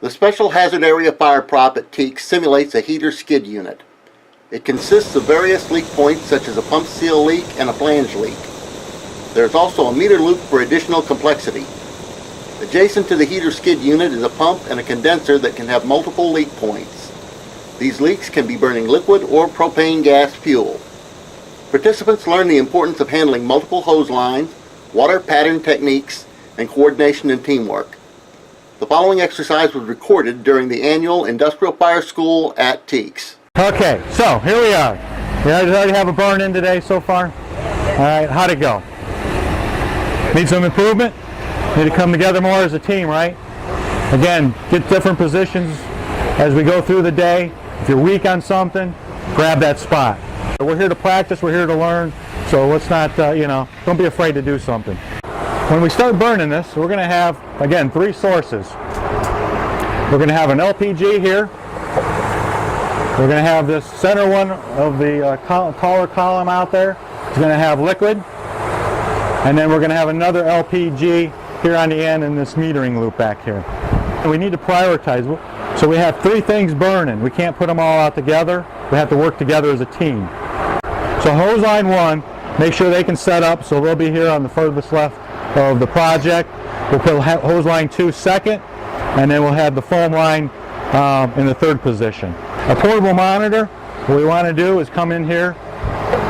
The Special Hazard Area Fire Prop at TEEX simulates a heater skid unit. It consists of various leak points such as a pump seal leak and a flange leak. There is also a meter loop for additional complexity. Adjacent to the heater skid unit is a pump and a condenser that can have multiple leak points. These leaks can be burning liquid or propane gas fuel. Participants learn the importance of handling multiple hose lines, water pattern techniques, and coordination and teamwork. The following exercise was recorded during the annual Industrial Fire School at TEEX. Okay, so here we are. You already have a burn in today so far? All right, how'd it go? Need some improvement? Need to come together more as a team, right? Again, get different positions as we go through the day. If you're weak on something, grab that spot. We're here to practice, we're here to learn, so let's not, don't be afraid to do something. When we start burning this, we're going to have, again, 3 sources. We're going to have an LPG here. We're going to have this center one of the taller column out there. It's going to have liquid. And then we're going to have another LPG here on the end in this metering loop back here. And we need to prioritize. So we have 3 things burning. We can't put them all out together. We have to work together as a team. So hose line 1, make sure they can set up, so they'll be here on the furthest left of the project. We'll put hose line 2 second, and then we'll have the foam line in the 3rd position. A portable monitor, what we want to do is come in here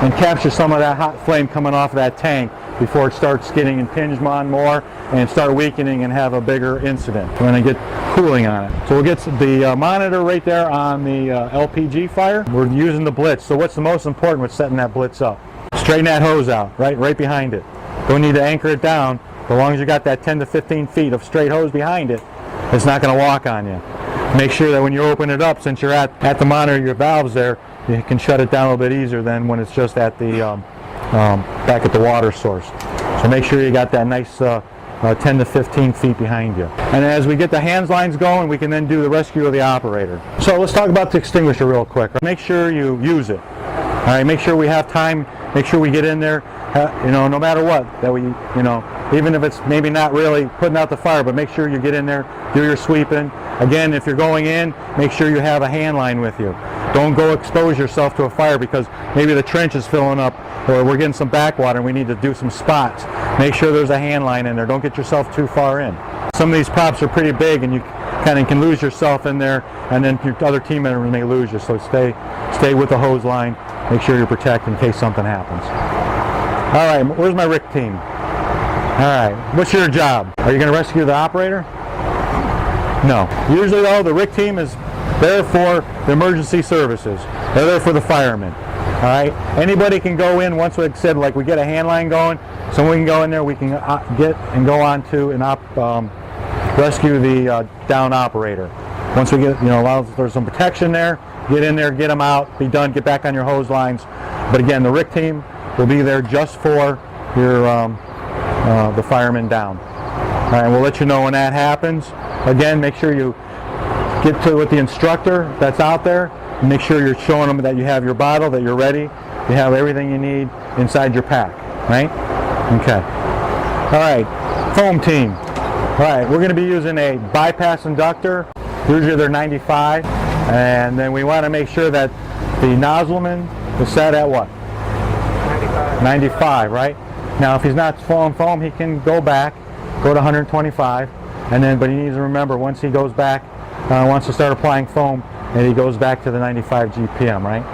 and capture some of that hot flame coming off of that tank before it starts getting impinged on more and start weakening and have a bigger incident. We're going to get cooling on it. So we'll get the monitor right there on the LPG fire. We're using the blitz. So what's the most important with setting that blitz up? Straighten that hose out, right behind it. Don't need to anchor it down. As long as you got that 10 to 15 feet of straight hose behind it, it's not going to walk on you. Make sure that when you open it up, since you're at the monitor, your valves there, you can shut it down a little bit easier than when it's just at the back at the water source. So make sure you got that nice 10 to 15 feet behind you. And as we get the hands lines going, we can then do the rescue of the operator. So let's talk about the extinguisher real quick. Make sure you use it. All right, make sure we have time. Make sure we get in there. No matter what, that we, even if it's maybe not really putting out the fire, but make sure you get in there, do your sweeping. Again, if you're going in, make sure you have a hand line with you. Don't go expose yourself to a fire because maybe the trench is filling up or we're getting some backwater and we need to do some spots. Make sure there's a hand line in there. Don't get yourself too far in. Some of these props are pretty big and you kind of can lose yourself in there, and then your other team members may lose you. So stay with the hose line. Make sure you're protected in case something happens. All right, where's my RIC team? All right, what's your job? Are you going to rescue the operator? No. Usually though, the RIC team is there for the emergency services. They're there for the firemen. All right, anybody can go in once we said, like we get a hand line going, someone can go in there, we can get and go on to and rescue the down operator. Once we get, there's some protection there, get in there, get them out, be done, get back on your hose lines. But again, the RIC team will be there just for your the firemen down. All right, we'll let you know when that happens. Again, make sure you get to with the instructor that's out there. And make sure you're showing them that you have your bottle, that you're ready, you have everything you need inside your pack, right? Okay. All right, foam team. All right, we're going to be using a bypass inductor. Usually they're 95, and then we want to make sure that the nozzleman is set at what? 95, right? Now, if he's not foam, he can go back, go to 125, but he needs to remember once he goes back, wants to start applying foam, and he goes back to the 95 GPM, right?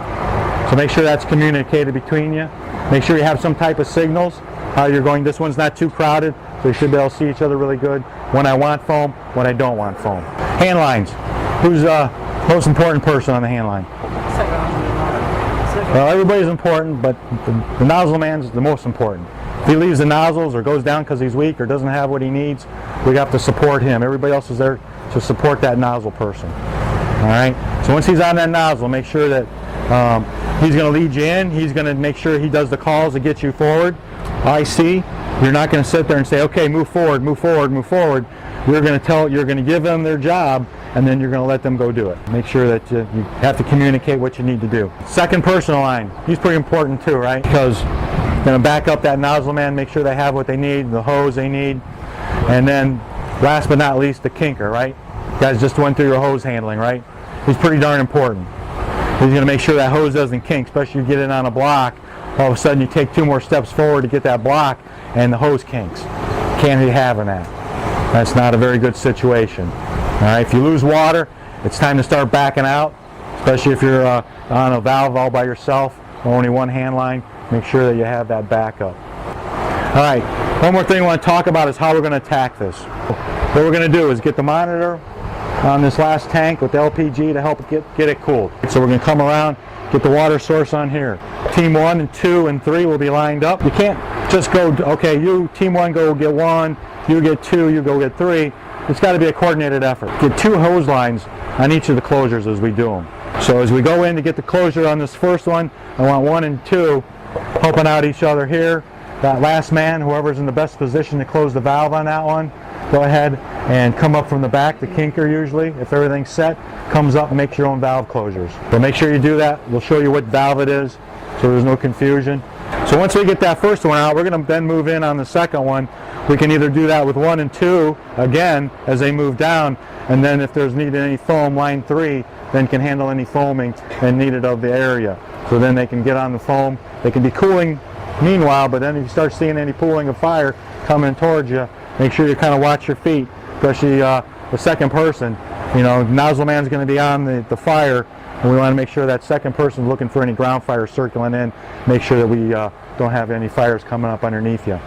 So make sure that's communicated between you. Make sure you have some type of signals. How you're going. This one's not too crowded, so you should be able to see each other really good. When I want foam, when I don't want foam. Hand lines. Who's the most important person on the hand line? Well, everybody's important, but the nozzle man's the most important. If he leaves the nozzles or goes down because he's weak or doesn't have what he needs, we have to support him. Everybody else is there to support that nozzle person. All right. So once he's on that nozzle, make sure that he's going to lead you in. He's going to make sure he does the calls to get you forward. IC. You're not going to sit there and say, okay, move forward, move forward, move forward. You're going to give them their job, and then you're going to let them go do it. Make sure that you have to communicate what you need to do. Second personal line. He's pretty important too, right? Because you're going to back up that nozzle man, make sure they have what they need, the hose they need, and then last but not least, the kinker, right? You guys just went through your hose handling, right? He's pretty darn important. He's going to make sure that hose doesn't kink, especially if you get it on a block. All of a sudden you take 2 more steps forward to get that block and the hose kinks. Can't be having that. That's not a very good situation. All right, if you lose water, it's time to start backing out, especially if you're on a valve all by yourself or only one hand line. Make sure that you have that backup. All right, one more thing I want to talk about is how we're going to attack this. What we're going to do is get the monitor on this last tank with the LPG to help get it cooled. So we're going to come around, get the water source on here. Team 1 and 2 and 3 will be lined up. You can't just go, okay, you team 1 go get 1, you get 2, you go get 3. It's got to be a coordinated effort. Get 2 hose lines on each of the closures as we do them. So as we go in to get the closure on this first one, I want 1 and 2 helping out each other here. That last man, whoever's in the best position to close the valve on that one, go ahead and come up from the back, the kinker usually, if everything's set, comes up and makes your own valve closures. So make sure you do that. We'll show you what valve it is so there's no confusion. So once we get that first one out, we're going to then move in on the second one. We can either do that with 1 and 2 again as they move down, and then if there's needed any foam, line 3 then can handle any foaming and needed of the area. So then they can get on the foam. They can be cooling meanwhile, but then if you start seeing any pooling of fire coming towards you, make sure you kind of watch your feet, especially the second person. You know, nozzle man's going to be on the fire, and we want to make sure that second person looking for any ground fire circling in, make sure that we don't have any fires coming up underneath you.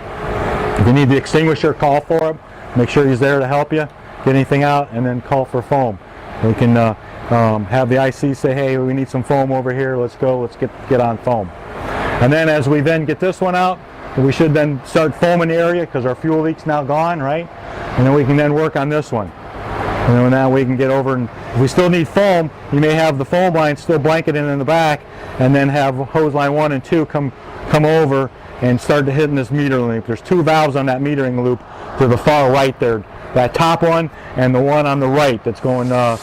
If you need the extinguisher, call for him. Make sure he's there to help you, get anything out, and then call for foam. We can have the IC say, hey, we need some foam over here, let's go, let's get on foam. And then as we then get this one out, we should then start foaming the area because our fuel leak's now gone, right? And then we can then work on this one. And then now we can get over, and if we still need foam, you may have the foam line still blanketed in the back, and then have hose line 1 and 2 come over and start to hitting this metering loop. There's 2 valves on that metering loop to the far right there. That top one and the one on the right that's going vertical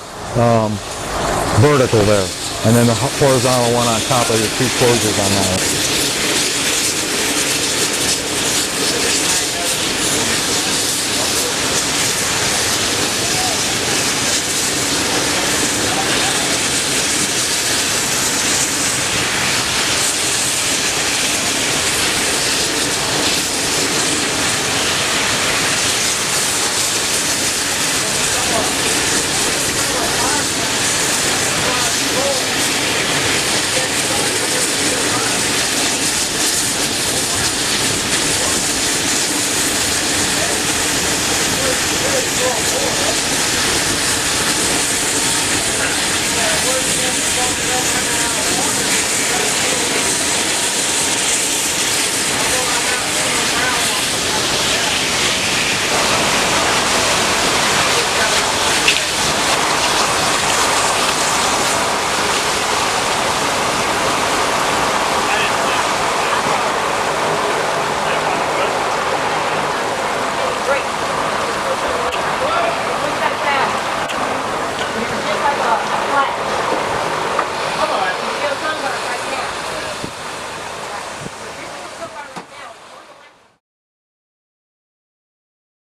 there. And then the horizontal one on top of your 2 closures on that one.